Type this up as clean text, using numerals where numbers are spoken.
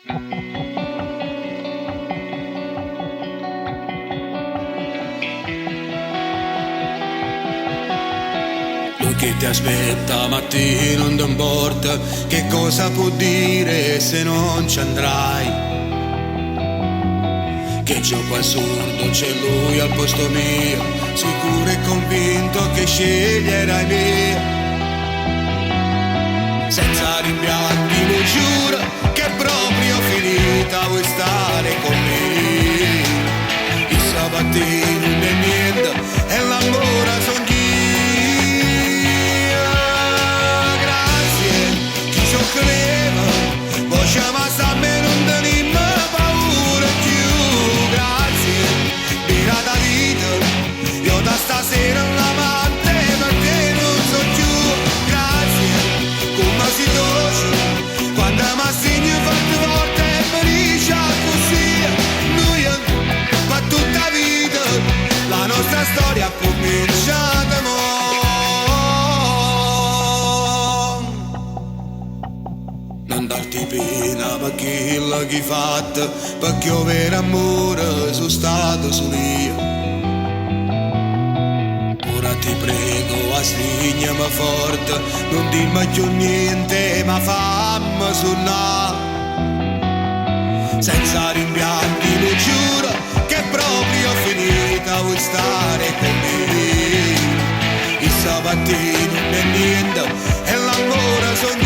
Lui che ti aspetta mattina non ti importa che cosa può dire se non ci andrai. Che gioco assurdo c'è lui al posto mio, sicuro e convinto che sceglierai me. Senza rimpianti mi giuro che è proprio finita, vuoi stare con me. Il sabattino non è niente e l'amore son io. Grazie, chi ci credeva, voce ma sta me non tenimmo paura più. Grazie, pirata vita, io da stasera l'amante per te non so più. Grazie, come si dolce, quando mi assegno fatte volte e felice così. Noi per tutta vita, la nostra storia ha cominciato mo'. Non darti pena per quello che hai fatto, perché io vero amore sono stato solo io. Ora ti prego, assegnami forte, non dimmi più niente, ma fammi suonare. Senza rimpianti lo giuro che è proprio finita, vuoi stare con me. Il sabattino non è niente e l'amore sono